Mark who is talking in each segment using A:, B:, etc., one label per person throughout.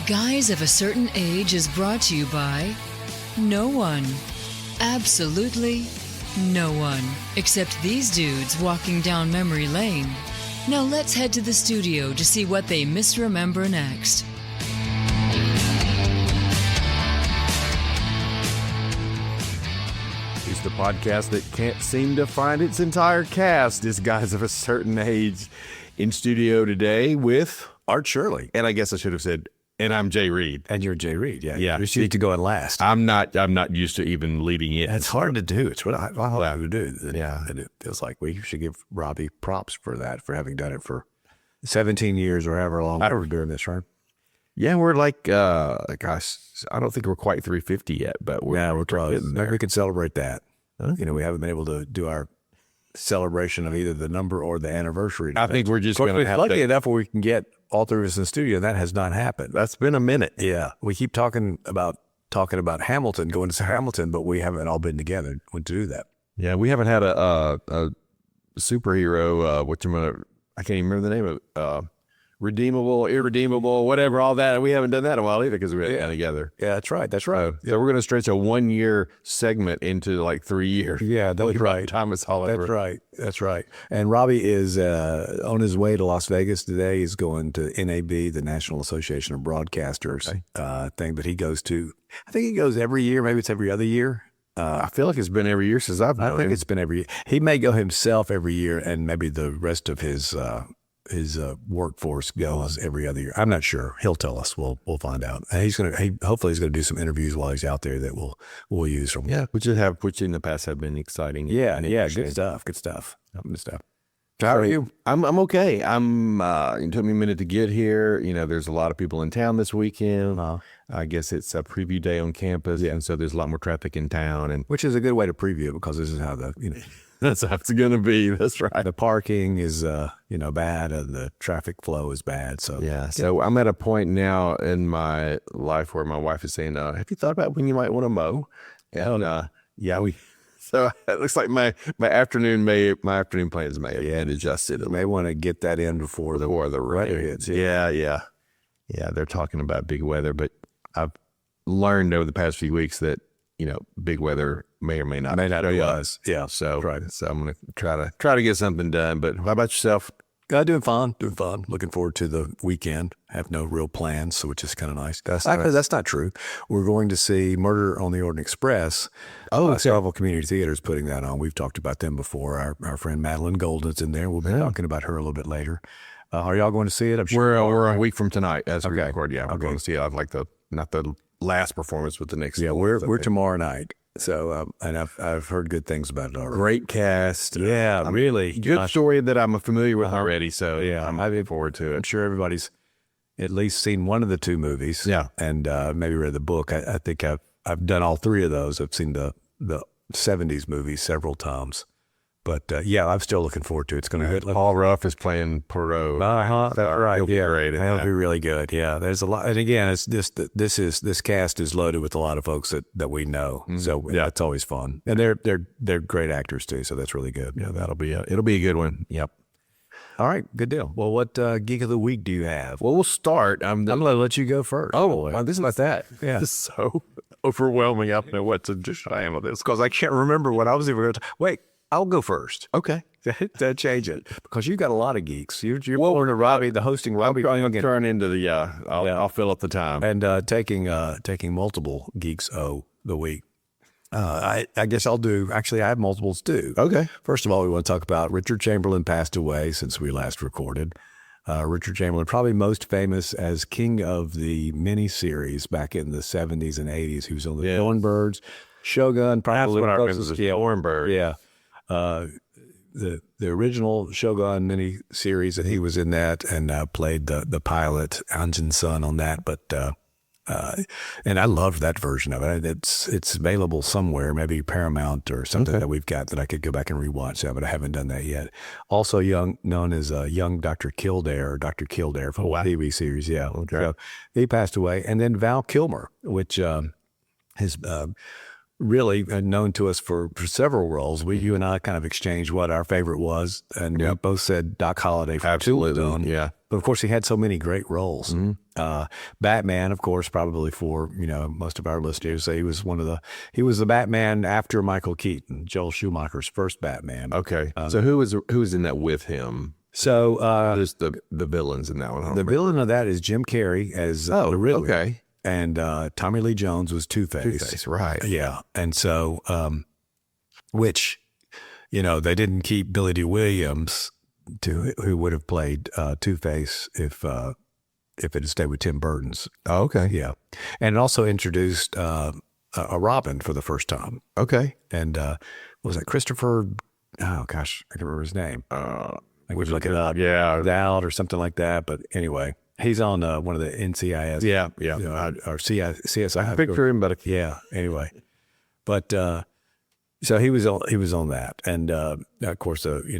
A: Guys of a Certain Age is brought to you by no one. Absolutely no one. Except these dudes walking down memory lane. Now let's head to the studio to see what they misremember next.
B: It's the podcast that can't seem to find its entire cast. It's Guys of a Certain Age in studio today with
C: Art Shirley.
B: And I guess I should have said, and I'm Jay Reed.
C: And you're Jay Reed, yeah.
B: Yeah.
C: You need to go in last.
B: I'm not used to even leading it.
C: It's hard to do. It's what I have to do.
B: Yeah.
C: And it feels like we should give Robbie props for that, for having done it for 17 years or however long we're doing this, right?
B: Yeah, we're like, gosh, I don't think we're quite 350 yet, but
C: we're close. We can celebrate that. Okay. You know, we haven't been able to do our celebration of either the number or the anniversary.
B: I think we're just going to have
C: lucky enough where we can get all three of us in the studio. That has not happened.
B: That's been a minute.
C: Yeah. We keep talking about Hamilton, going to Hamilton, but we haven't all been together to do that.
B: Yeah, we haven't had a superhero, I can't even remember the name of it. Redeemable, irredeemable, whatever, all that. We haven't done that in a while either because we haven't done together.
C: Yeah, that's right. That's right.
B: So we're going to stretch a 1-year segment into like 3 years.
C: Yeah, that's right.
B: Time is all over.
C: That's right. That's right. And Robbie is on his way to Las Vegas today. He's going to NAB, the National Association of Broadcasters thing that he goes to. I think he goes every year. Maybe it's every other year.
B: I feel like it's been every year since I've known him.
C: I think it's been every year. He may go himself every year, and maybe the rest of his workforce goes every other year. I'm not sure. He'll tell us. We'll find out. And hopefully he's going to do some interviews while he's out there that we'll use from.
B: Yeah, which in the past have been exciting.
C: Yeah, good stuff. Good stuff.
B: How are you? I'm okay. It took me a minute to get here. You know, there's a lot of people in town this weekend. I guess it's a preview day on campus, and so there's a lot more traffic in town, and
C: which is a good way to preview it because this is how
B: that's how it's going to be. That's right.
C: The parking is, bad, and the traffic flow is bad. So
B: So I'm at a point now in my life where my wife is saying, "Have you thought about when you might want to mow?" And So it looks like my afternoon plans may have adjusted.
C: You may want to get that in before the weather hits.
B: Yeah. They're talking about big weather, but I've learned over the past few weeks that big weather may or may not
C: be us. Yeah.
B: So I'm going to try to get something done. But how about yourself?
C: Doing fine. Looking forward to the weekend. Have no real plans, so which is kind of nice. That's not true. We're going to see Murder on the Orient Express. Several community theaters putting that on. We've talked about them before. Our friend Madeline Golden's in there. We'll be talking about her a little bit later. Are y'all going to see it? I'm sure
B: we're a week from tonight as we record. Yeah, we're going to see it. Like not the last performance, but the next.
C: Yeah, we're tomorrow night. So, and I've heard good things about it already.
B: Great cast.
C: Yeah, really.
B: Good story that I'm familiar with already. So
C: I'm
B: looking forward to it.
C: I'm sure everybody's at least seen one of the two movies.
B: Yeah.
C: And maybe read the book. I think I've done all three of those. I've seen the 70s movies several times. But I'm still looking forward to it. It's going to be
B: Paul Ruff is playing Perot.
C: That's right.
B: He'll be great.
C: That'll be really good. Yeah, there's a lot. And again, it's this cast is loaded with a lot of folks that we know. Mm-hmm. So it's always fun. And they're great actors too. So that's really good.
B: Yeah, it'll be a good one.
C: Yep. All right, good deal. Well, what Geek of the Week do you have?
B: Well, we'll start. I'm going to
C: let you go first.
B: Oh, this is like that.
C: Yeah.
B: This is so overwhelming. I don't know what to do with this because I can't remember what I was even going to.
C: Wait. I'll go first.
B: Okay.
C: To change it. Because you got a lot of geeks. You're pulling to Robbie, the hosting Robbie.
B: I'm turn into the, I'll fill up the time.
C: And taking multiple Geeks the week. I guess I'll do, actually I have multiples too.
B: Okay.
C: First of all, we want to talk about Richard Chamberlain passed away since we last recorded. Richard Chamberlain, probably most famous as king of the miniseries back in the 70s and 80s. He was on the Thornbirds, Shogun, probably
B: what I remember. Thornbird.
C: Yeah. The original Shogun mini series, and he was in that and played the pilot Anjin Sun on that. But and I loved that version of it. It's available somewhere, maybe Paramount or something that we've got that I could go back and rewatch that, but I haven't done that yet. Also known as young Dr. Kildare from the TV series. Yeah. Okay. So he passed away, and then Val Kilmer, which his really known to us for several roles. You and I kind of exchanged what our favorite was, and we both said Doc Holliday for
B: Absolutely, yeah.
C: But of course, he had so many great roles. Batman, of course, probably for most of our listeners, say he was the Batman after Michael Keaton, Joel Schumacher's first Batman.
B: Okay, so who was in that with him?
C: So
B: There's the villains in that one.
C: the villain of that is Jim Carrey as the Riddler.
B: Okay.
C: And Tommy Lee Jones was Two-Face.
B: Two-Face, right.
C: Yeah. And so, which, they didn't keep Billy D. Williams, who would have played Two-Face if it had stayed with Tim Burton's.
B: Oh, okay.
C: Yeah. And it also introduced a Robin for the first time.
B: Okay.
C: And was it Christopher? Oh, gosh, I can't remember his name. We'd look it up.
B: Yeah.
C: Out or something like that. But anyway. He's on one of the NCIS.
B: Yeah.
C: Or CSI.
B: Picture him, but
C: yeah. Anyway, but so he was on that, and of course, let's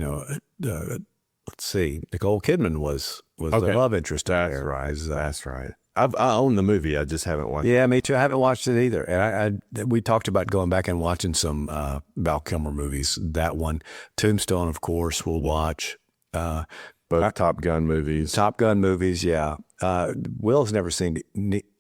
C: see, Nicole Kidman was the love interest.
B: That's right. I own the movie. I just haven't watched.
C: Yeah, me too. I haven't watched it either, and we talked about going back and watching some Val Kilmer movies. That one, Tombstone, of course, we'll watch.
B: Both Top Gun movies.
C: Yeah. Will's never seen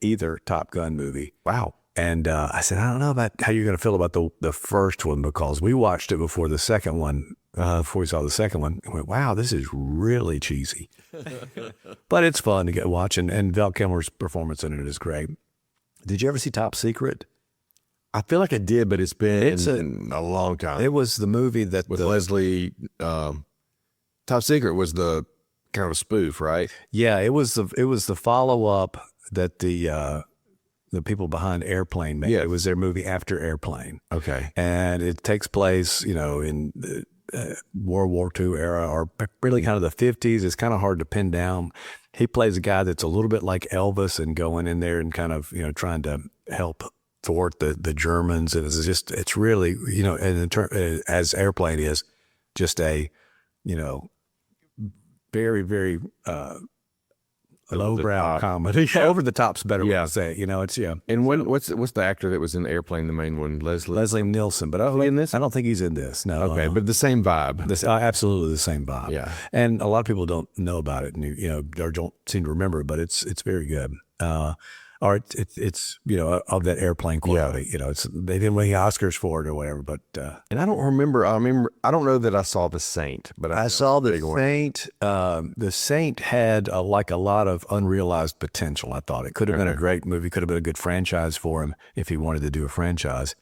C: either Top Gun movie.
B: Wow.
C: And I said, I don't know about how you're going to feel about the first one, because we watched it before the second one, before we saw the second one. And went, wow, this is really cheesy. But it's fun to watch, and Val Kilmer's performance in it is great. Did you ever see Top Secret?
B: I feel like I did, but it's been a long time.
C: It was the movie that
B: with Leslie... Top Secret was the kind of a spoof, right?
C: Yeah, it was the follow up that the people behind Airplane made.
B: Yeah.
C: It was their movie after Airplane.
B: Okay,
C: and it takes place, in the World War II era, or really kind of the 50s. It's kind of hard to pin down. He plays a guy that's a little bit like Elvis, and going in there and kind of trying to help thwart the Germans. And it's really as Airplane is just a very, very lowbrow comedy. Over the top's better way to say it. It's
B: And what's the actor that was in Airplane, the main one? Leslie
C: Nielsen. But
B: in this?
C: I don't think he's in this. No.
B: Okay, but the same vibe.
C: Absolutely the same vibe.
B: Yeah.
C: And a lot of people don't know about it, and or don't seem to remember it, but it's very good. Or it's of that Airplane quality.
B: Yeah.
C: They didn't win Oscars for it or whatever. But
B: and I don't remember. I don't know that I saw The Saint, but
C: I saw The Saint. The Saint had a lot of unrealized potential. I thought it could have been a great movie. Could have been a good franchise for him if he wanted to do a franchise.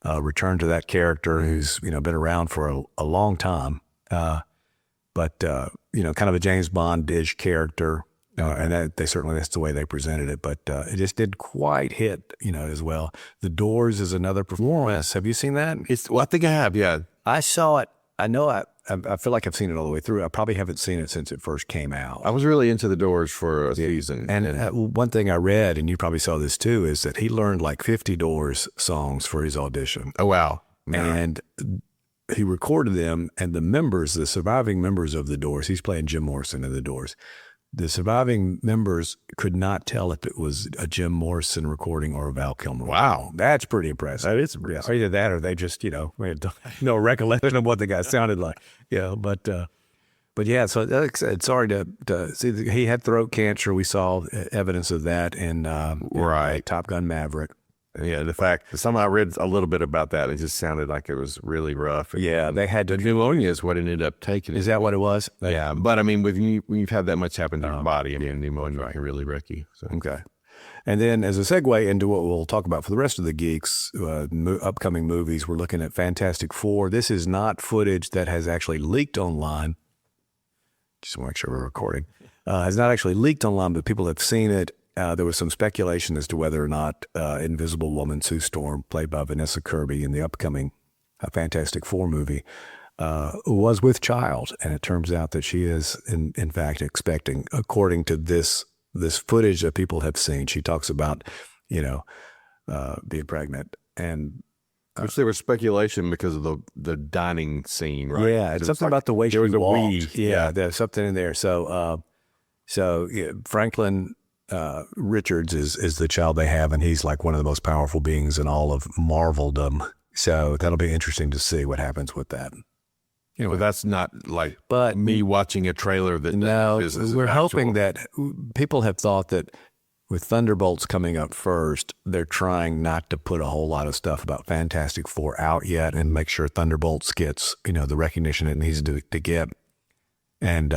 C: Return to that character who's been around for a long time, but kind of a James Bond-ish character. And that's the way they presented it, but it just didn't quite hit, as well. The Doors is another performance. Have you seen that?
B: I think I have. Yeah,
C: I saw it. I know. I feel like I've seen it all the way through. I probably haven't seen it since it first came out.
B: I was really into The Doors for a season.
C: And one thing I read, and you probably saw this too, is that he learned like 50 Doors songs for his audition.
B: Oh wow!
C: And he recorded them, and the surviving members of The Doors. He's playing Jim Morrison in The Doors. The surviving members could not tell if it was a Jim Morrison recording or a Val Kilmer.
B: Wow.
C: That's pretty impressive.
B: That is impressive.
C: Either that or they just, we had no recollection of what the guy sounded like. Yeah, but yeah, so it's sorry to see, he had throat cancer. We saw evidence of that in Top Gun Maverick.
B: Yeah, the fact somehow I read a little bit about that. It just sounded like it was really rough.
C: Yeah, they had
B: the pneumonia is what ended up taking it.
C: Is that what it was?
B: Yeah, but I mean, when you've had that much happen to your body, pneumonia can really wreck you. So.
C: Okay. And then as a segue into what we'll talk about for the rest of the Geeks, upcoming movies, we're looking at Fantastic Four. This is not footage that has actually leaked online. Just want to make sure we're recording. Has not actually leaked online, but people have seen it. There was some speculation as to whether or not Invisible Woman Sue Storm, played by Vanessa Kirby in the upcoming Fantastic Four movie, was with child. And it turns out that she is, in fact, expecting, according to this footage that people have seen. She talks about, being pregnant. And
B: which there was speculation because of the dining scene, right?
C: Yeah, it's something about the way she walked.
B: Yeah,
C: there's something in there. So Franklin Richards is the child they have, and he's like one of the most powerful beings in all of Marveldom. So that'll be interesting to see what happens with that.
B: But that's not like
C: But
B: me watching a trailer that
C: no,
B: is
C: we're
B: actual.
C: hoping that people have thought that with Thunderbolts coming up first, they're trying not to put a whole lot of stuff about Fantastic Four out yet and make sure Thunderbolts gets, the recognition it needs to get. And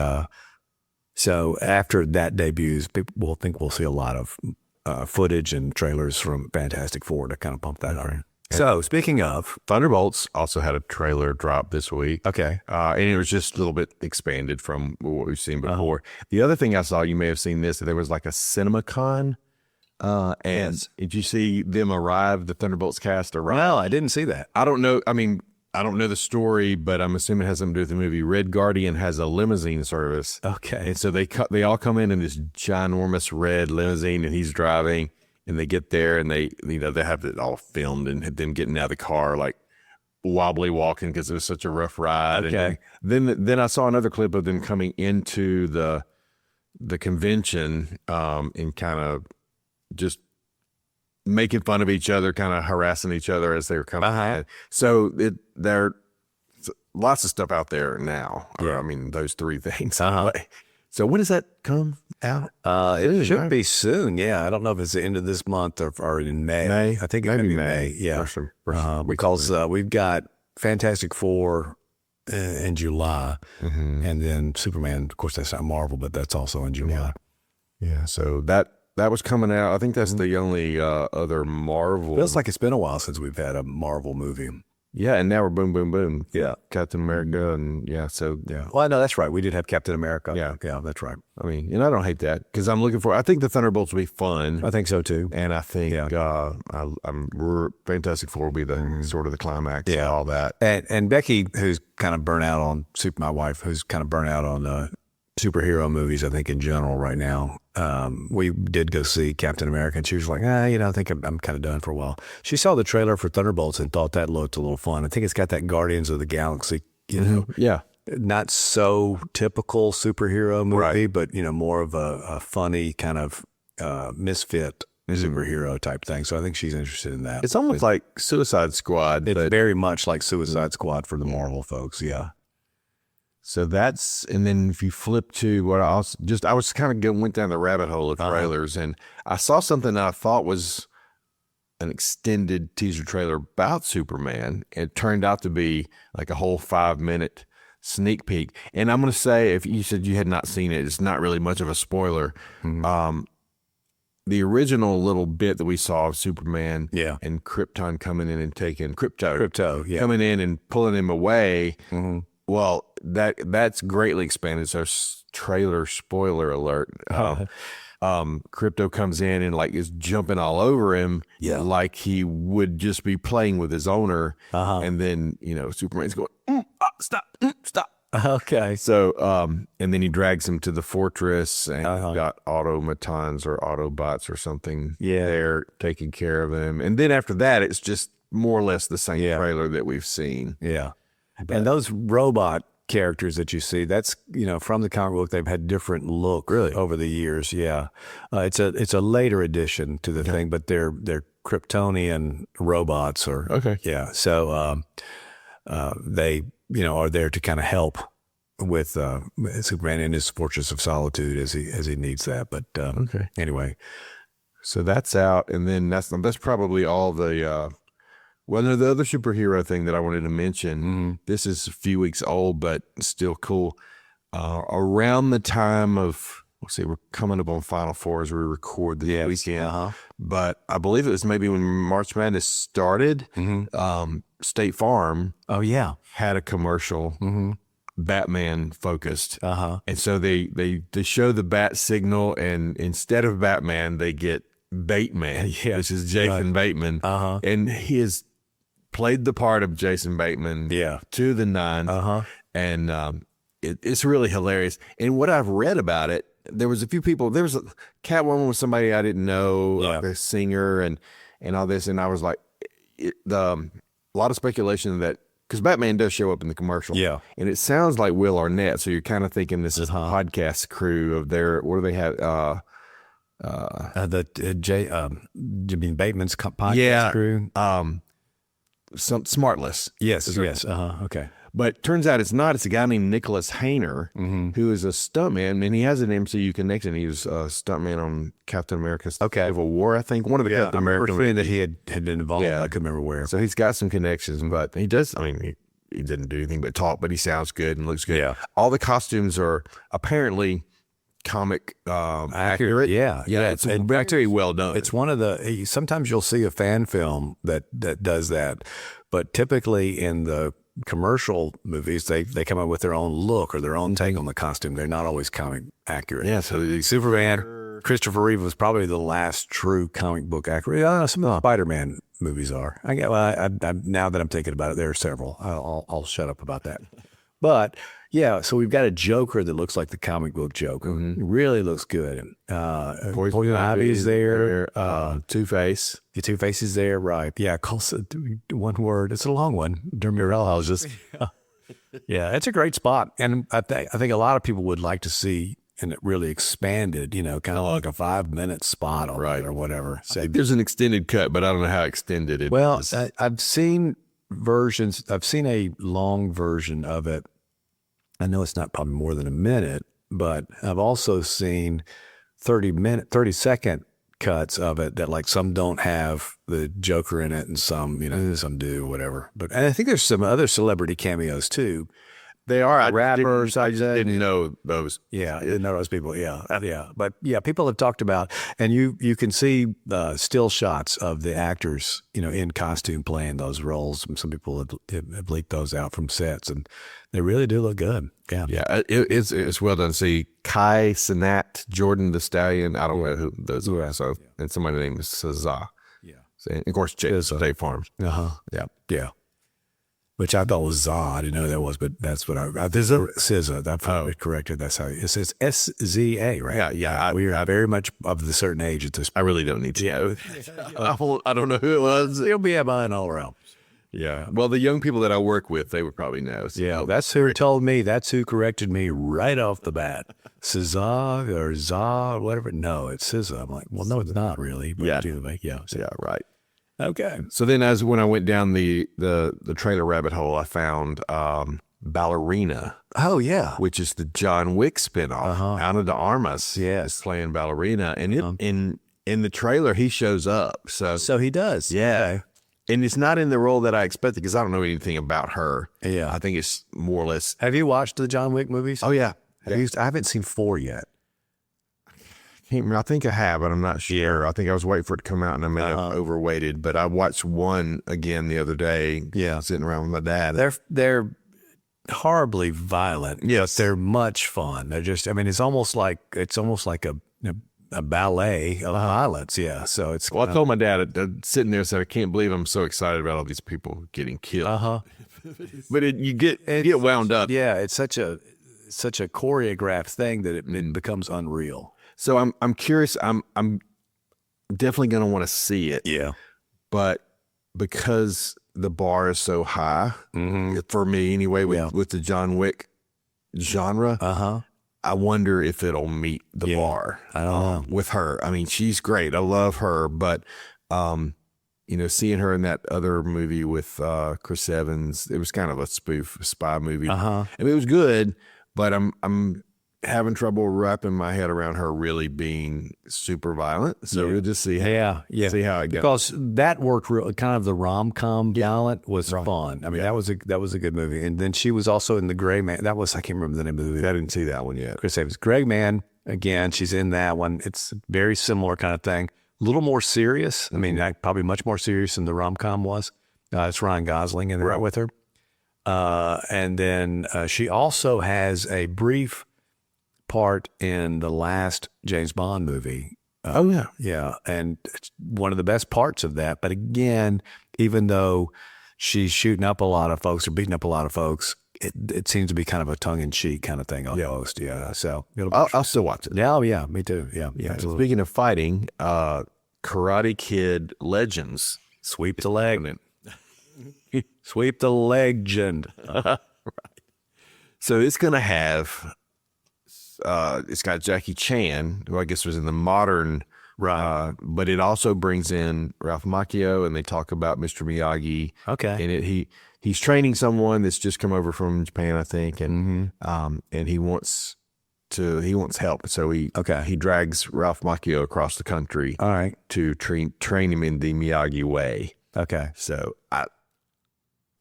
C: so after that debuts, people will think we'll see a lot of footage and trailers from Fantastic Four to kind of pump that up. So speaking of,
B: Thunderbolts also had a trailer drop this week.
C: okay.
B: And it was just a little bit expanded from what we've seen before. The other thing I saw, you may have seen this, there was like a CinemaCon. And
C: Yes.
B: did you see them arrive, the Thunderbolts cast arrive?
C: Well, I didn't see that.
B: I don't know. I mean, I don't know the story, but I'm assuming it has something to do with the movie. Red Guardian has a limousine service.
C: Okay.
B: And so they all come in this ginormous red limousine, and he's driving. And they get there, and they have it all filmed, and them getting out of the car like wobbly walking because it was such a rough ride.
C: Okay.
B: And then I saw another clip of them coming into the convention, and kind of just making fun of each other, kind of harassing each other as they were coming. So there's lots of stuff out there now.
C: Yeah.
B: I mean, those three things.
C: Uh-huh.
B: So when does that come out?
C: It should be soon. Yeah. I don't know if it's the end of this month or in May.
B: May?
C: I think it
B: Maybe
C: may be
B: May.
C: May. Yeah.
B: First
C: Because we've got Fantastic Four in July, and then Superman. Of course, that's not Marvel, but that's also in July.
B: Yeah, so that was coming out. I think that's the only other Marvel.
C: Feels like it's been a while since we've had a Marvel movie.
B: Yeah, and now we're boom, boom, boom.
C: Yeah.
B: Captain America, and so
C: Yeah. Well, no, that's right. We did have Captain America.
B: Yeah.
C: Yeah, that's right.
B: I mean, and I don't hate that because I think the Thunderbolts will be fun,
C: I think so too.
B: and I think Fantastic Four will be the sort of the climax.
C: Yeah.
B: and all that.
C: And Becky, who's kind of burnt out on my wife, who's kind of burnt out on superhero movies, I think in general right now. We did go see Captain America, and she was like, I think I'm kind of done for a while. She saw the trailer for Thunderbolts and thought that looked a little fun. I think it's got that Guardians of the Galaxy,
B: Yeah,
C: not so typical superhero movie,
B: Right.
C: but more of a funny kind of misfit superhero type thing. So I think she's interested in that.
B: it's almost like Suicide Squad.
C: It's
B: but
C: very much like Suicide Squad for the Marvel folks. Yeah.
B: So and then if you flip to what I was kind of went down the rabbit hole of trailers, and I saw something that I thought was an extended teaser trailer about Superman. It turned out to be like a whole 5-minute sneak peek. And I'm going to say, if you said you had not seen it, it's not really much of a spoiler. The original little bit that we saw of Superman and Krypton coming in and taking Crypto, coming in and pulling him away. Well, that's greatly expanded. So trailer spoiler alert. Crypto comes in and like is jumping all over him, like he would just be playing with his owner. And then Superman's going, stop.
C: Okay.
B: So and then he drags him to the fortress, and got automatons or Autobots or something there taking care of him. And then after that, it's just more or less the same trailer that we've seen.
C: Yeah. And those robot characters that you see, that's, from the comic book, they've had different looks over the years. Yeah. It's a later addition to the thing, but they're Kryptonian robots yeah. So they, are there to kind of help with Superman in his Fortress of Solitude as he needs that. But anyway.
B: So that's out. And then that's probably all the the other superhero thing that I wanted to mention, this is a few weeks old, but still cool. Around the time of, we're coming up on Final Four as we record this weekend, but I believe it was maybe when March Madness started, State Farm had a commercial, Batman focused. And so they show the bat signal, and instead of Batman, they get Bateman, which is Jason Bateman. And he has played the part of Jason Bateman to the nines. And it's really hilarious. And what I've read about it, there was a few people, there was a Catwoman was somebody I didn't know, like a singer and all this. And I was like, a lot of speculation that, because Batman does show up in the commercial. Yeah. And it sounds like Will Arnett. So you're kind of thinking this is podcast crew of what do they have?
C: You mean Bateman's podcast crew?
B: Some Smartless.
C: Yes. Okay.
B: But turns out it's not. It's a guy named Nicholas Hayner, who is a stuntman, and he has an MCU connection. He was a stuntman on Captain America Civil War, I think. One of the Captain America
C: movies that he had been involved in. I couldn't remember where.
B: So he's got some connections, but he does, I mean, he didn't do anything but talk, but he sounds good and looks good.
C: Yeah.
B: All the costumes are apparently comic accurate.
C: Yeah.
B: It's actually well done.
C: It's one of the, sometimes you'll see a fan film that does that, but typically in the commercial movies, they come up with their own look or their own take on the costume. They're not always comic accurate.
B: Yeah, so the
C: Superman, Christopher Reeve was probably the last true comic book accurate. Some of the Spider-Man movies are. Now that I'm thinking about it, there are several. I'll shut up about that. But yeah, so we've got a Joker that looks like the comic book Joker. It really looks good. Poison Ivy's there.
B: Two-Face.
C: The Two-Face is there, right? Yeah, one word. It's a long one. Dermurel houses. Yeah, it's a great spot, and I think a lot of people would like to see, and it really expanded. Kind of like a 5-minute spot on it or whatever.
B: So there's an extended cut, but I don't know how extended it is.
C: Well, I've seen versions. I've seen a long version of it. I know it's not probably more than a minute, but I've also seen 30-second cuts of it that, like, some don't have the Joker in it and some do or whatever. And I think there's some other celebrity cameos too.
B: They are
C: rappers.
B: I didn't know those.
C: Yeah, I didn't know those people. Yeah. But yeah, people have talked about, and you can see still shots of the actors, in costume playing those roles. Some people have leaked those out from sets, and they really do look good. Yeah,
B: it's well done. See, Kai Cenat, Jordan the Stallion. I don't know who those are. So, and somebody named Cesar. Yeah, and of course, State Farm.
C: Yeah. Which I thought was Za. I didn't know who that was, but that's what SZA. That's corrected. That's how it says SZA, right?
B: Yeah.
C: We are very much of the certain age at this point.
B: I really don't need to. Yeah. I don't know who it was.
C: You'll be mine all around.
B: Yeah. Well, the young people that I work with, they would probably know. So.
C: Yeah. That's who told me. That's who corrected me right off the bat. SZA or Za, whatever. No, it's SZA. I'm like, well, no, it's not really. But yeah.
B: Right.
C: Okay.
B: So then when I went down the trailer rabbit hole, I found Ballerina.
C: Oh, yeah.
B: Which is the John Wick spinoff. Ana de Armas is playing Ballerina. And in the trailer, he shows up.
C: So he does.
B: Yeah. Okay. And it's not in the role that I expected because I don't know anything about her.
C: Yeah.
B: I think it's more or less.
C: Have you watched the John Wick movies?
B: Oh, yeah.
C: I haven't seen 4 yet.
B: I think I have, but I'm not sure. I think I was waiting for it to come out, and I may have overweighted. But I watched one again the other day. Yeah, sitting around with my dad.
C: They're horribly violent.
B: Yes,
C: they're much fun. They're just. I mean, it's almost like a ballet of violence. Yeah. So it's.
B: Well, I told my dad sitting there, said, "I can't believe I'm so excited about all these people getting killed." But you get wound up.
C: Yeah, it's such a choreographed thing that it becomes unreal.
B: So I'm curious. I'm definitely going to want to see it.
C: Yeah.
B: But because the bar is so high for me anyway with the John Wick genre, I wonder if it'll meet the bar.
C: I don't know.
B: With her. I mean, she's great. I love her, but seeing her in that other movie with Chris Evans, it was kind of a spy movie. I mean, it was good, but I'm having trouble wrapping my head around her really being super violent. So we'll just see. See how it goes.
C: Because that worked real. Kind of the rom-com violent was fun. I mean, that was a good movie. And then she was also in The Gray Man. I can't remember the name of the movie.
B: I didn't see that one yet.
C: Chris Evans. Gray Man. Again, she's in that one. It's very similar kind of thing. A little more serious. I mean, probably much more serious than the rom-com was. It's Ryan Gosling in there with her. And then she also has a brief part in the last James Bond movie. Yeah. And it's one of the best parts of that. But again, even though she's shooting up a lot of folks or beating up a lot of folks, it seems to be kind of a tongue-in-cheek kind of thing almost. Yeah. So
B: I'll still watch it.
C: Yeah, me too. Yeah. Absolutely.
B: Speaking of fighting, Karate Kid Legends.
C: Sweep the leg. Sweep the legend.
B: Right. So it's going to have it's got Jackie Chan, who I guess was in the modern,
C: Right.
B: but it also brings in Ralph Macchio, and they talk about Mr. Miyagi.
C: Okay.
B: And he's training someone that's just come over from Japan, I think, and he wants help. So he drags Ralph Macchio across the country.
C: All right.
B: To train him in the Miyagi way.
C: Okay.
B: So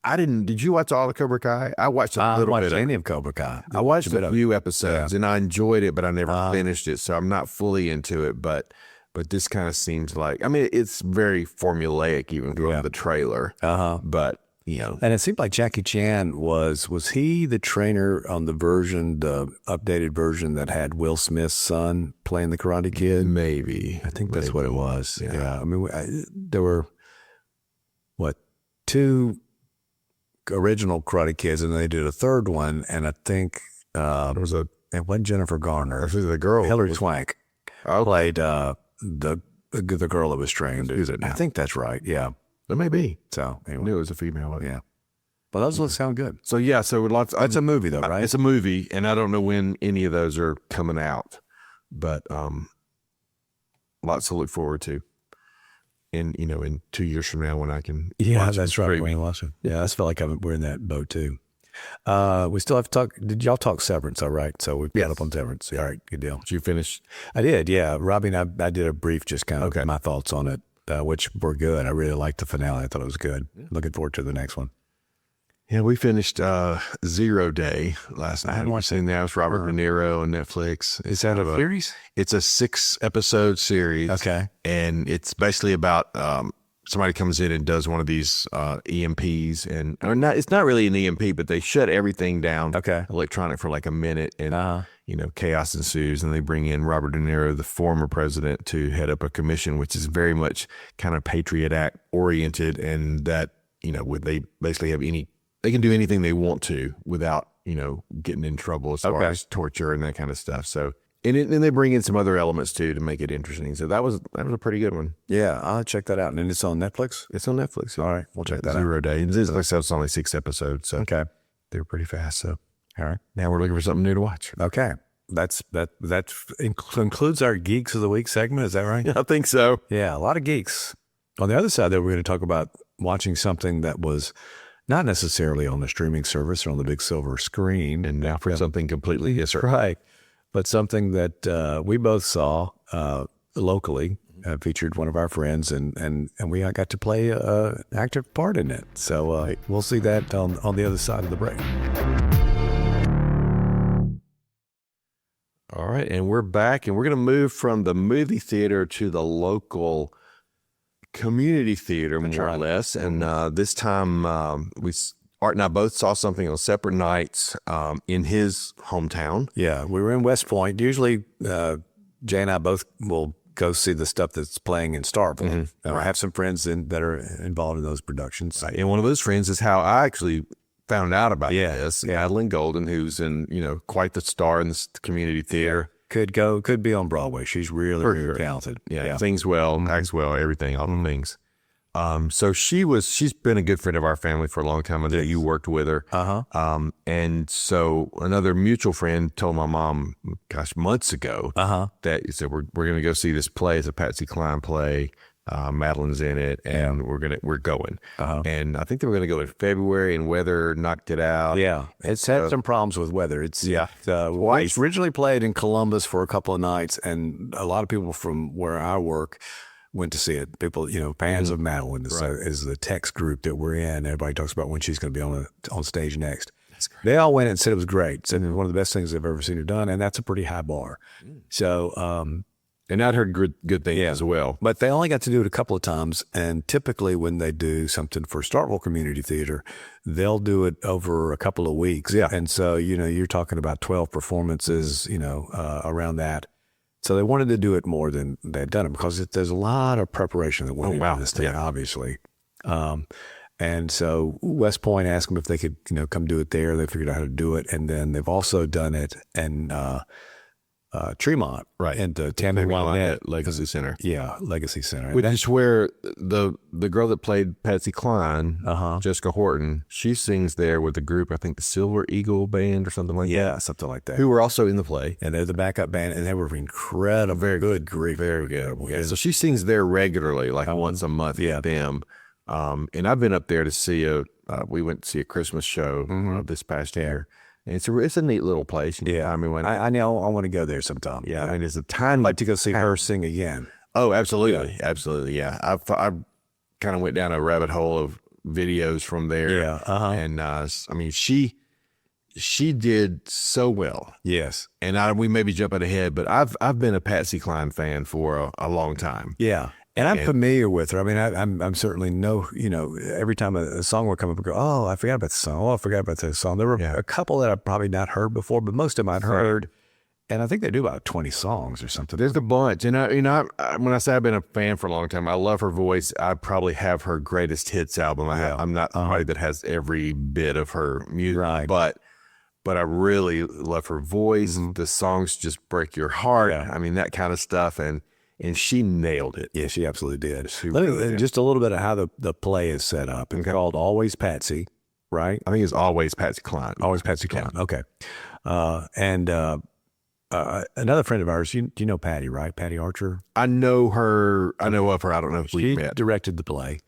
B: I didn't. Did you watch all of Cobra Kai? I watched a little bit.
C: Any of Cobra Kai.
B: I watched a few episodes, and I enjoyed it, but I never finished it. So I'm not fully into it. But this kind of seems like, I mean, it's very formulaic even from the trailer. But
C: and it seemed like Jackie Chan was he the trainer on the updated version that had Will Smith's son playing the Karate Kid?
B: Maybe.
C: I think that's what it was. Yeah. I mean, there were two original Karate Kids, and they did a third one, and I think it wasn't Jennifer Garner.
B: The girl,
C: Hilary Swank, played the girl that was trained. I think that's right. Yeah,
B: it may be.
C: So anyway.
B: I knew it was a female. Yeah.
C: Well, those look sound good.
B: So lots.
C: It's a movie though, right?
B: It's a movie, and I don't know when any of those are coming out, but lots to look forward to. In 2 years from now when I can.
C: Yeah, that's right. Wayne Watson. Yeah, I felt like we're in that boat too. We still have to talk. Did y'all talk Severance? All right. So we got up on Severance. All right. Good deal.
B: Did you finish?
C: I did. Yeah. Robbie and I did a brief, just kind of my thoughts on it, which were good. I really liked the finale. I thought it was good. Looking forward to the next one.
B: Yeah, we finished 0 Day last night. I hadn't watched anything. That was Robert De Niro on Netflix.
C: Is that a series?
B: It's a 6-episode series.
C: Okay.
B: And it's basically about somebody comes in and does one of these EMPs, it's not really an EMP, but they shut everything down.
C: Okay.
B: Electronic for like a minute, and chaos ensues, and they bring in Robert De Niro, the former president, to head up a commission, which is very much kind of Patriot Act oriented, and that they basically have they can do anything they want to without, getting in trouble as far as torture and that kind of stuff. So, and they bring in some other elements too to make it interesting. So that was a pretty good one.
C: Yeah, I'll check that out. And it's on Netflix?
B: It's on Netflix.
C: All right, we'll check that out.
B: 0 Day. And like I said, it's only 6 episodes. So they were pretty fast. So, all right. Now we're looking for something new to watch.
C: Okay. That includes our Geeks of the Week segment. Is that right?
B: Yeah, I think so.
C: Yeah, a lot of geeks. On the other side, though, we're going to talk about watching something that was not necessarily on the streaming service or on the big silver screen.
B: And now for something completely different.
C: Right. But something that we both saw locally, featured one of our friends, and we got to play an active part in it. So we'll see that on the other side of the break.
B: All right. And we're back, and we're going to move from the movie theater to the local community theater, more or less. And this time Art and I both saw something on separate nights in his hometown.
C: Yeah, we were in West Point. Usually Jay and I both will go see the stuff that's playing in Starville. I have some friends that are involved in those productions.
B: Right. And one of those friends is how I actually found out about this. Madeline Golden, who's in quite the star in this community theater.
C: Could be on Broadway. She's really talented.
B: Yeah. Sings well, acts well, everything, all the things. So she's been a good friend of our family for a long time. I know you worked with her. And so another mutual friend told my mom, months ago, that he said, we're going to go see this play. It's a Patsy Cline play. Madeline's in it, and we're going. And I think they were going to go in February, and weather knocked it out.
C: Yeah, it's had some problems with weather. It's originally played in Columbus for a couple of nights, and a lot of people from where I work went to see it. People, fans of Madeline is the text group that we're in. Everybody talks about when she's going to be on stage next. They all went and said it was great. Said it was one of the best things they've ever seen her done, and that's a pretty high bar. So.
B: And I'd heard good things as well.
C: But they only got to do it a couple of times. And typically when they do something for Starkville Community Theater, they'll do it over a couple of weeks. Yeah. And so, you're talking about 12 performances, around that. So they wanted to do it more than they'd done it because there's a lot of preparation that went into this thing, obviously. And so West Point asked them if they could, come do it there. They figured out how to do it. And then they've also done it and Tremont,
B: Right.
C: and Tammy Wynette.
B: Legacy Center.
C: Yeah, Legacy Center.
B: Which is where the girl that played Patsy Cline, Jessica Horton, she sings there with the group, I think the Silver Eagle Band or something like that.
C: Yeah, something like that.
B: Who were also in the play.
C: And they're the backup band, and they were incredible. Very good grief. Very good.
B: Yeah, so she sings there regularly, like once a month with them. And I've been up there to see we went to see a Christmas show this past year. And it's a neat little place.
C: Yeah, I mean, I know I want to go there sometime.
B: Yeah, and it's a tiny.
C: I'd like to go see her sing again.
B: Oh, absolutely, absolutely. Yeah, I kind of went down a rabbit hole of videos from there.
C: Yeah,
B: and I mean, she did so well.
C: Yes,
B: and we may be jumping ahead, but I've been a Patsy Cline fan for a long time.
C: Yeah. And I'm familiar with her. I mean, I'm certainly every time a song would come up and go, oh, I forgot about the song. Oh, I forgot about that song. There were a couple that I've probably not heard before, but most of them I'd heard. And I think they do about 20 songs or something.
B: There's a bunch. And when I say I've been a fan for a long time, I love her voice. I probably have her greatest hits album. I'm not somebody that has every bit of her music,
C: right.
B: but I really love her voice. The songs just break your heart.
C: Yeah.
B: I mean, that kind of stuff. And she nailed it.
C: Yeah, she absolutely did. Just a little bit of how the play is set up. It's called Always Patsy, right?
B: I think it's Always Patsy Cline.
C: Always Patsy Cline. Okay. And another friend of ours, you know Patty, right? Patty Archer?
B: I know her. I know of her. I don't know if we met.
C: She directed the play.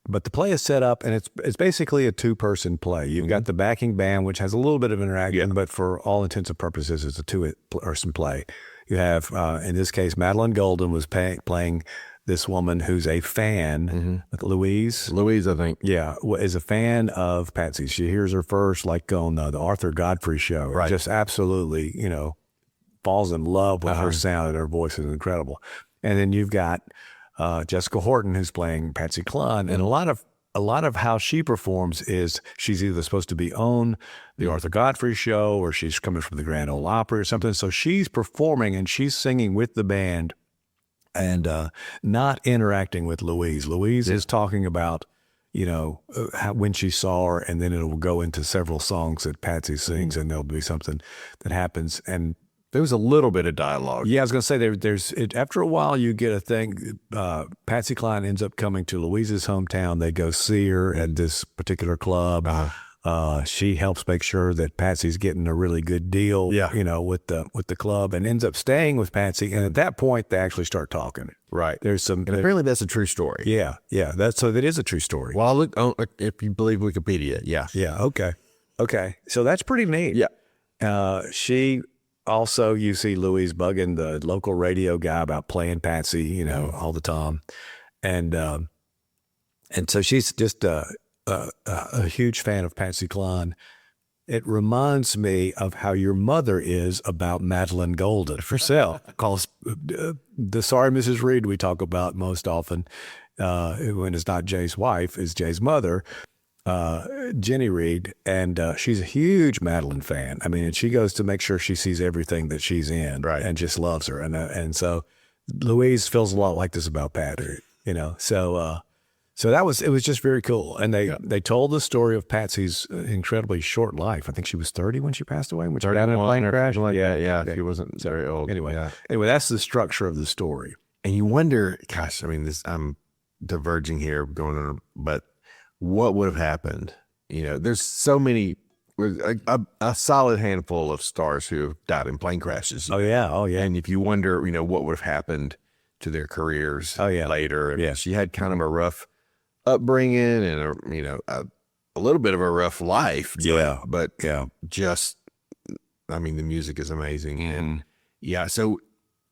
C: But the play is set up, and it's basically a two-person play. You've got the backing band, which has a little bit of interaction, but for all intents and purposes, it's a two-person play. You have, in this case, Madeline Golden was playing this woman who's a fan, Louise.
B: Louise, I think.
C: Yeah, is a fan of Patsy. She hears her first, like on the Arthur Godfrey show.
B: Right.
C: Just absolutely, falls in love with her sound, and her voice is incredible. And then you've got Jessica Horton, who's playing Patsy Cline, and a lot of how she performs is she's either supposed to be on the Arthur Godfrey show or she's coming from the Grand Ole Opry or something. So she's performing and she's singing with the band and not interacting with Louise. Louise is talking about, when she saw her, and then it'll go into several songs that Patsy sings, and there'll be something that happens. And
B: there was a little bit of dialogue.
C: Yeah, I was going to say there's after a while you get a thing. Patsy Cline ends up coming to Louise's hometown. They go see her at this particular club. She helps make sure that Patsy's getting a really good deal. With the club, and ends up staying with Patsy. And at that point, they actually start talking.
B: Right.
C: And
B: apparently that's a true story.
C: Yeah. That is a true story.
B: Well, look, if you believe Wikipedia, yeah.
C: Yeah. Okay. So that's pretty neat.
B: Yeah.
C: She. Also, you see Louise bugging the local radio guy about playing Patsy, all the time. And so she's just a huge fan of Patsy Cline. It reminds me of how your mother is about Madeline Golden herself. Because the Sorry Mrs. Reed we talk about most often, when it's not Jay's wife, is Jay's mother. Jenny Reed, and she's a huge Madeline fan. I mean, and she goes to make sure she sees everything that she's in,
B: right,
C: and just loves her. And so Louise feels a lot like this about Patty, So it was just very cool. And they told the story of Patsy's incredibly short life. I think she was 30 when she passed away. Which down in a plane crash.
B: Yeah. She wasn't very old.
C: Anyway, that's the structure of the story.
B: And you wonder, gosh, I mean, I'm diverging here, going on, but what would have happened? There's so many, a solid handful of stars who have died in plane crashes.
C: Oh yeah.
B: And if you wonder, what would have happened to their careers later.
C: Yeah.
B: She had kind of a rough upbringing and a little bit of a rough life.
C: Yeah.
B: But just, I mean, the music is amazing. And so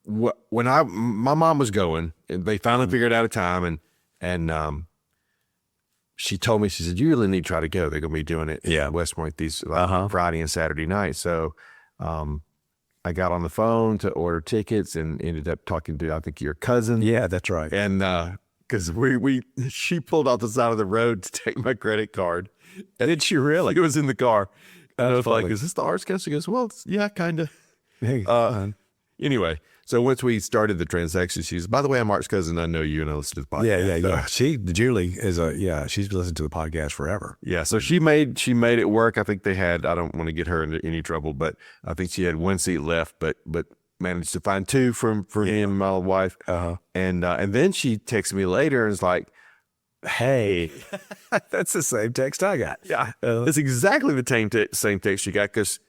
B: when my mom was going, they finally figured out a time and she told me, she said, you really need to try to go. They're going to be doing it in West Point these Friday and Saturday night. So I got on the phone to order tickets and ended up talking to, I think, your cousin.
C: Yeah, that's right.
B: And because she pulled off the side of the road to take my credit card.
C: And did she really?
B: It was in the car. And I was like, is this the Arts Council? She goes, well, yeah, kind of.
C: Hey,
B: anyway. So once we started the transaction, she was, by the way, I'm Mark's cousin. I know you and I listen to the podcast.
C: Yeah. Julie is she's been listening to the podcast forever.
B: Yeah. So she made it work. I think they had, I don't want to get her into any trouble, but I think she had one seat left, but managed to find two for him and my wife. And then she texted me later and was like, hey,
C: That's the same text I got.
B: yeah, it's exactly the same text she got, because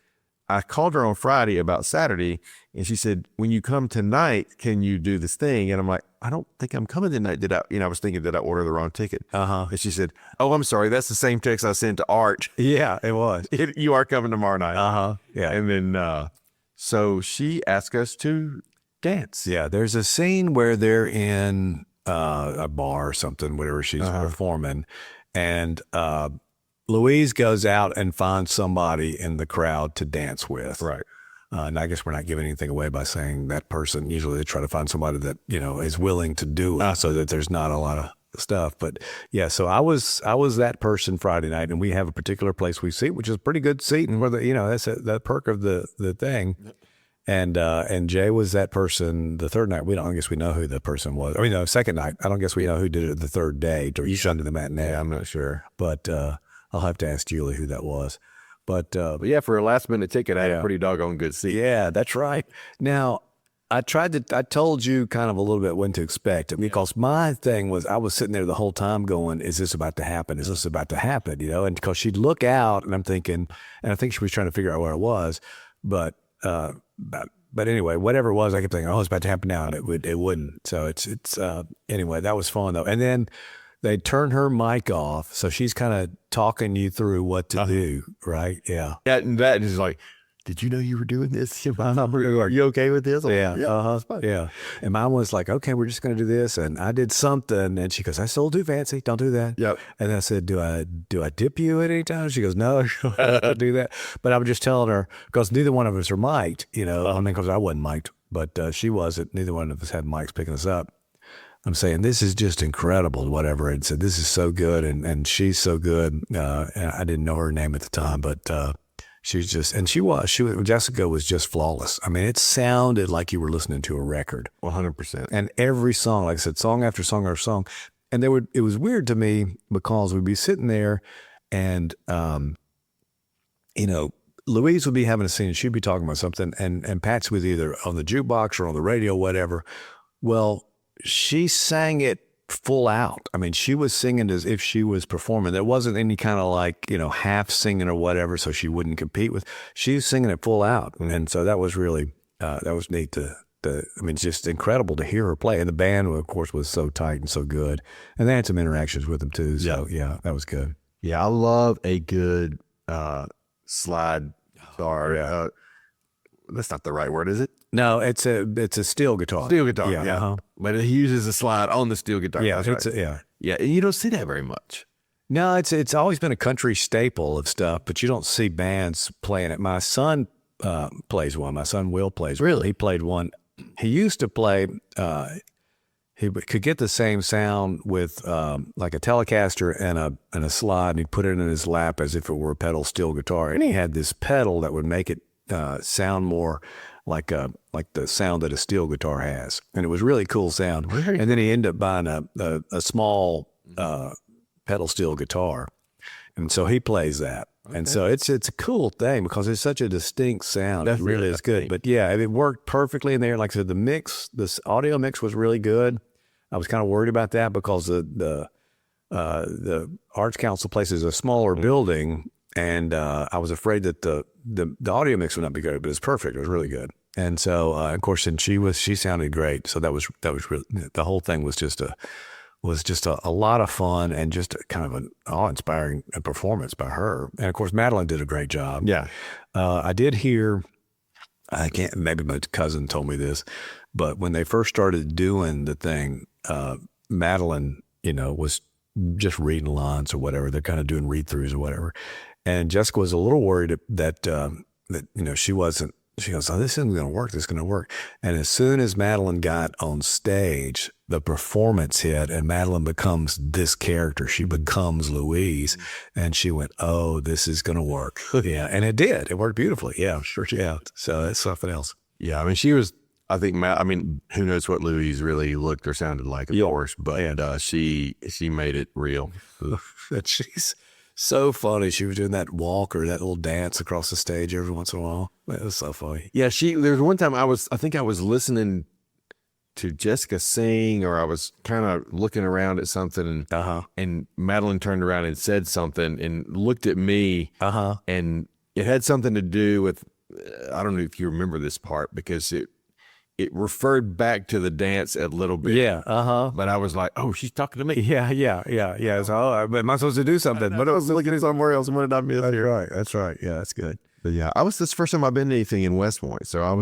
B: I called her on Friday about Saturday, and she said, when you come tonight, can you do this thing? And I'm like, I don't think I'm coming tonight. I was thinking, did I order the wrong ticket? And she said, oh, I'm sorry. That's the same text I sent to Art.
C: Yeah, it was.
B: You are coming tomorrow night.
C: Yeah.
B: And then, so she asked us to dance.
C: Yeah, there's a scene where they're in a bar or something, whatever she's performing, and Louise goes out and finds somebody in the crowd to dance with.
B: Right.
C: And I guess we're not giving anything away by saying that person. Usually they try to find somebody that, is willing to do it so that there's not a lot of stuff. But yeah, so I was that person Friday night, and we have a particular place we seat, which is a pretty good seat, and where that's the perk of the thing. And Jay was that person the third night. I guess we know who the person was. I mean, no, second night. I don't guess we know who did it the third day. You shunned the matinee.
B: Yeah, I'm not sure.
C: But I'll have to ask Julie who that was. But
B: yeah, for a last minute ticket, I had a pretty doggone good seat.
C: Yeah, that's right. Now, I told you kind of a little bit when to expect it, because my thing was, I was sitting there the whole time going, is this about to happen? Is this about to happen? And because she'd look out, and I'm thinking, and I think she was trying to figure out where it was, but anyway, whatever it was, I kept thinking, oh, it's about to happen now, and it wouldn't. So it's anyway, that was fun though. And then they turn her mic off, so she's kind of talking you through what to do, right? Yeah.
B: Yeah, and that is like, did you know you were doing this? Are you okay with this?
C: Yeah.
B: Like,
C: Yeah. And mine was like, okay, we're just going to do this. And I did something. And she goes, I still too fancy. Don't do that.
B: Yep.
C: And I said, do I dip you at any time? She goes, no, don't do that. But I was just telling her, because neither one of us are mic'd, I mean, because I wasn't mic'd, but she wasn't. Neither one of us had mics picking us up. I'm saying, this is just incredible, whatever. And said, this is so good. And she's so good. And I didn't know her name at the time, but Jessica was just flawless. I mean, it sounded like you were listening to a record.
B: 100%.
C: And every song, like I said, song after song after song. And it was weird to me, because we'd be sitting there and, Louise would be having a scene and she'd be talking about something, and Patsy was either on the jukebox or on the radio, whatever. Well, she sang it full out. I mean, she was singing as if she was performing. There wasn't any kind of like, half singing or whatever, so she wouldn't compete with. She was singing it full out. And so that was really, that was neat just incredible to hear her play. And the band, of course, was so tight and so good. And they had some interactions with them too. So yeah, that was good.
B: Yeah, I love a good slide guitar. That's not the right word, is it?
C: No, it's a steel guitar.
B: Steel guitar,
C: yeah.
B: Uh-huh. But he uses a slide on the steel guitar.
C: Yeah,
B: right. Yeah, and you don't see that very much.
C: No, it's always been a country staple of stuff, but you don't see bands playing it. My son plays one. My son Will plays. Really, he played one. He used to play. He could get the same sound with like a Telecaster and a slide, and he'd put it in his lap as if it were a pedal steel guitar. And he had this pedal that would make it sound more like the sound that a steel guitar has, and it was really cool sound. And then he ended up buying a small pedal steel guitar, and so he plays that. Okay. And so it's a cool thing because it's such a distinct sound. It really is good. But yeah, it worked perfectly in there. Like I said, this audio mix was really good. I was kind of worried about that because the Arts Council place is a smaller building, and I was afraid that the audio mix would not be good, but it's perfect. It was really good. And so, of course, and she sounded great. So that was really, the whole thing was just a lot of fun and just kind of an awe-inspiring performance by her. And of course, Madeline did a great job.
B: Yeah.
C: I did hear, maybe my cousin told me this, but when they first started doing the thing, Madeline, was just reading lines or whatever. They're kind of doing read-throughs or whatever. And Jessica was a little worried that she wasn't. She goes, oh, this isn't going to work. This is going to work. And as soon as Madeline got on stage, the performance hit, and Madeline becomes this character. She becomes Louise, and she went, oh, this is going to work. Yeah, and it did. It worked beautifully. Yeah, sure. Yeah. So that's something else.
B: Yeah, I mean, she was. I think. Who knows what Louise really looked or sounded like, of course, but she made it real.
C: So funny. She was doing that walk or that little dance across the stage every once in a while. It was so funny.
B: Yeah, there was one time I think I was listening to Jessica sing, or I was kind of looking around at something, and Madeline turned around and said something and looked at me, and it had something to do with, I don't know if you remember this part, because it referred back to the dance a little bit.
C: Yeah.
B: But I was like, oh, she's talking to me.
C: Yeah. So, am I supposed to do something?
B: But I was looking somewhere else. What did I miss?
C: That's right. Yeah, that's good.
B: But yeah, this is the first time I've been to anything in West Point, so I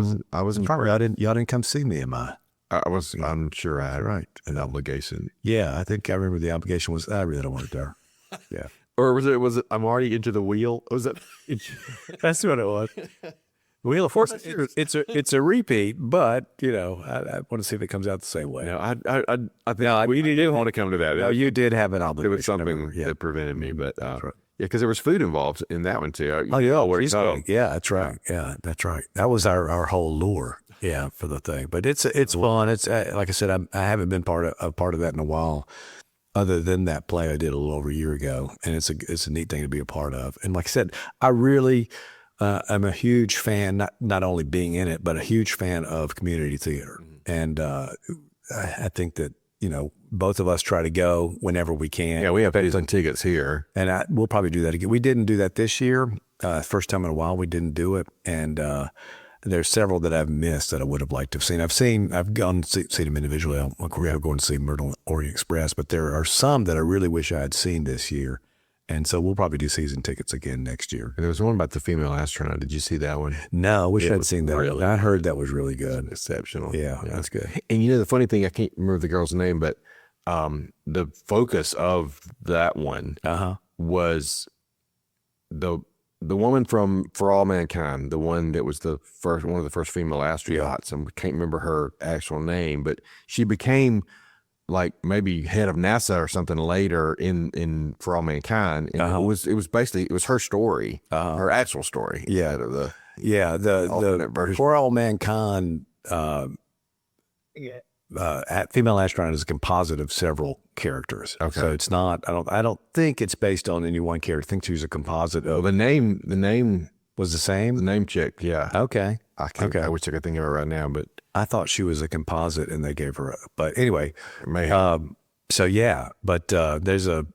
B: was impressed.
C: Y'all didn't come see me, am I?
B: I'm sure I had an obligation.
C: Yeah, I think I remember the obligation was I really don't want it there. Yeah.
B: Or was it I'm already into the wheel? Was it?
C: That's what it was. Wheel of Fortune. It's a repeat, but I want to see if it comes out the same way.
B: No, I think we did want to come to that.
C: No, you did have an obligation.
B: It was something that prevented me, but right. Yeah, because there was food involved in that one too.
C: Yeah, that's right. Yeah, that's right. That was our whole lure. Yeah, for the thing, but it's fun. It's like I said, I haven't been part of that in a while, other than that play I did a little over a year ago, and it's a neat thing to be a part of. And like I said, I really I'm a huge fan, not only being in it, but a huge fan of community theater, and I think that both of us try to go whenever we can.
B: Yeah, we have some tickets here,
C: and we'll probably do that again. We didn't do that this year. First time in a while we didn't do it, and there's several that I've missed that I would have liked to have seen. I've gone to see them individually. I'm going to see Myrtle Orient Express, but there are some that I really wish I had seen this year. And so we'll probably do season tickets again next year.
B: There was one about the female astronaut. Did you see that one?
C: No, I wish I'd seen that. Really, I heard that was really good.
B: Exceptional.
C: Yeah, that's good.
B: And the funny thing, I can't remember the girl's name, but the focus of that one was the woman from For All Mankind, the one that was one of the first female astronauts. And I can't remember her actual name, but she became like maybe head of NASA or something later in For All Mankind. And it was basically her story, her actual story.
C: Yeah. The For All Mankind, female astronaut is a composite of several characters. Okay. So it's not, I don't think it's based on any one character. I think she's a composite of.
B: The name
C: was the same?
B: The name chick, yeah.
C: Okay.
B: I wish I could think of her right now, but.
C: I thought she was a composite and they gave her but anyway.
B: So
C: yeah, but there's a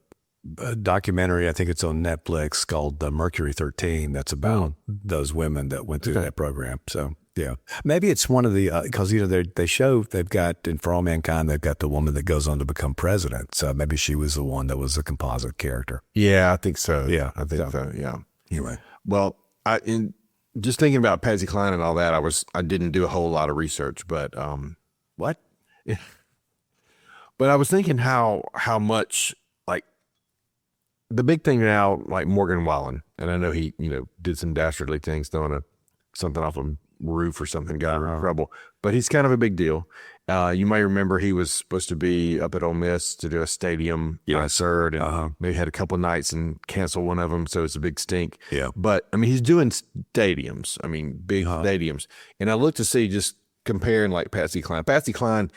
C: documentary, I think it's on Netflix, called Mercury 13 that's about those women that went through that program. So yeah, maybe it's one of the because they've got in For All Mankind they've got the woman that goes on to become president. So maybe she was the one that was a composite character.
B: Yeah, I think so.
C: Yeah,
B: I think so. Yeah.
C: Anyway,
B: well, just thinking about Patsy Cline and all that, I didn't do a whole lot of research, but
C: what?
B: But I was thinking how much like the big thing now, like Morgan Wallen, and I know he did some dastardly things, throwing something off a roof or something, got in trouble, but he's kind of a big deal. You may remember he was supposed to be up at Ole Miss to do a stadium concert, and maybe had a couple of nights and canceled one of them, so it's a big stink.
C: Yeah,
B: but I mean, he's doing stadiums. I mean, big stadiums, and I looked to see, just comparing like Patsy Cline. Patsy Cline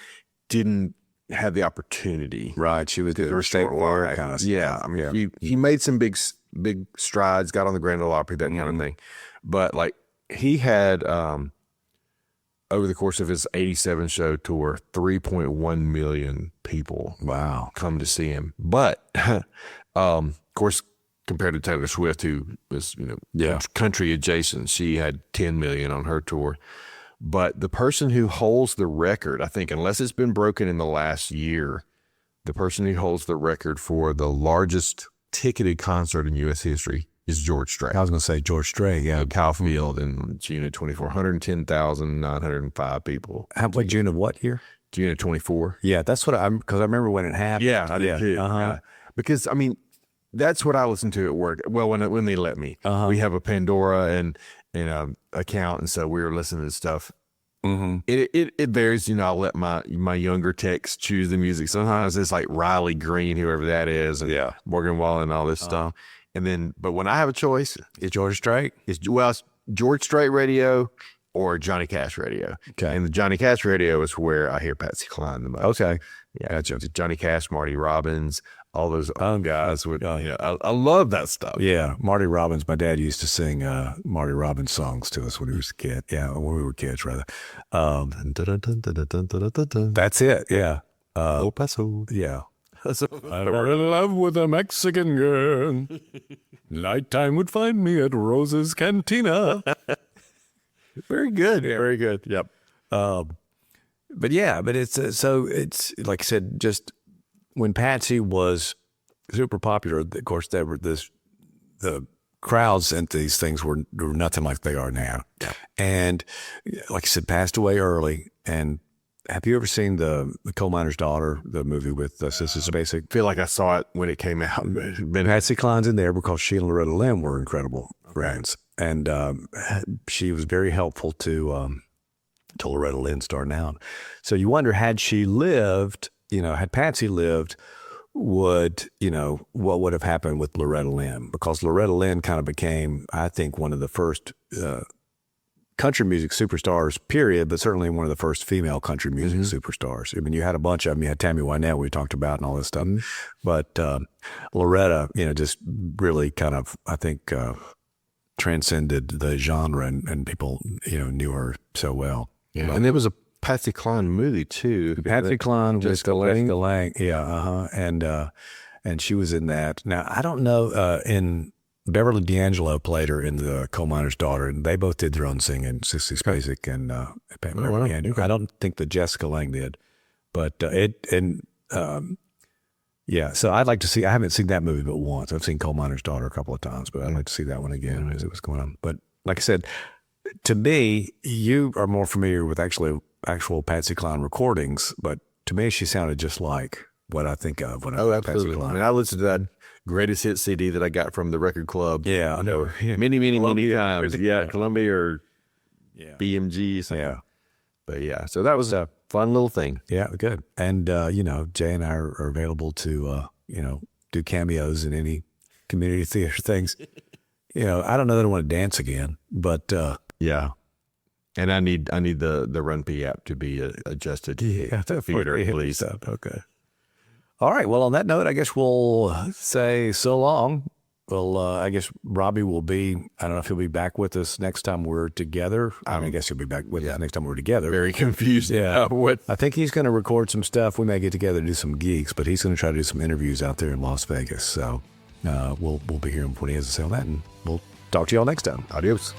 B: didn't have the opportunity.
C: Right, she was the state war kind of stuff.
B: Yeah, I mean, he made some big strides, got on the Grand Ole Opry, that kind of thing, but like he had. Over the course of his 87 show tour, 3.1 million people come to see him. But of course, compared to Taylor Swift, who was country adjacent, she had 10 million on her tour. But the person who holds the record, I think, unless it's been broken in the last year, the person who holds the record for the largest ticketed concert in U.S. history is George Strait.
C: I was going to say George Strait, yeah.
B: Kyle Field in June of 24, 110,905 people.
C: What, June of what year?
B: June of 24.
C: Yeah, that's what because I remember when it happened.
B: Yeah, I did too. Yeah. Because, I mean, that's what I listen to at work. Well, when they let me. We have a Pandora and account, and so we were listening to stuff. It varies. I'll let my younger techs choose the music. Sometimes it's like Riley Green, whoever that is, and Morgan Wallen and all this stuff. And then, but when I have a choice,
C: it's George Strait.
B: It's George Strait radio, or Johnny Cash radio.
C: Okay.
B: And the Johnny Cash radio is where I hear Patsy Cline the most.
C: Okay.
B: Yeah.
C: Gotcha.
B: Johnny Cash, Marty Robbins, all those guys would, I love that stuff.
C: Yeah. Marty Robbins. My dad used to sing Marty Robbins songs to us when he was a kid. Yeah. When we were kids, rather. That's it. Yeah.
B: El Paso.
C: Yeah. I'm in love with a Mexican girl. Nighttime would find me at Rose's Cantina.
B: Very good. Yeah. Very good. Yep.
C: But it's so it's like I said, just when Patsy was super popular, of course, the crowds at these things were nothing like they are now.
B: Yeah.
C: And like I said, passed away early. And have you ever seen the Coal Miner's Daughter, the movie with Sister Basic?
B: I feel like I saw it when it came out.
C: Patsy Cline's in there because she and Loretta Lynn were incredible friends. And she was very helpful to Loretta Lynn starting out. So you wonder, had she lived, had Patsy lived, what would have happened with Loretta Lynn? Because Loretta Lynn kind of became, I think, one of the first country music superstars, period, but certainly one of the first female country music superstars. I mean, you had a bunch of them. You had Tammy Wynette we talked about and all this stuff. But Loretta, just really kind of, I think, transcended the genre and people, knew her so well.
B: Yeah. And there was a Patsy Cline movie too.
C: Patsy Cline with
B: Jessica
C: Lange. Yeah. And she was in that. Now, I don't know, in Beverly D'Angelo played her in the Coal Miner's Daughter, and they both did their own singing, Sissy Spacek and Beverly D'Angelo. I don't think that Jessica Lange did, but so I'd like to see, I haven't seen that movie but once. I've seen Coal Miner's Daughter a couple of times, but I'd like to see that one again as it was going on. But like I said, to me, you are more familiar with actual Patsy Cline recordings, but to me, she sounded just like what I think of when I think Patsy Cline.
B: I mean, I listened to that greatest hit CD that I got from the record club.
C: Yeah, I know.
B: Many times. Yeah, Columbia or BMG. Something.
C: Yeah.
B: But yeah, so that was a fun little thing.
C: Yeah, good. And, Jay and I are available to, do cameos in any community theater things. I don't know that I want to dance again, but
B: yeah. And I need the Run P app to be adjusted.
C: Yeah,
B: theater, please.
C: Okay. All right. Well, on that note, I guess we'll say so long. Well, I guess Robbie will be, I don't know if he'll be back with us next time we're together. I guess he'll be back with us next time we're together.
B: Very confused.
C: Yeah. I think he's going to record some stuff. We may get together to do some Geeks, but he's going to try to do some interviews out there in Las Vegas. So we'll be hearing what he has to say on that, and we'll talk to y'all next time.
B: Adios.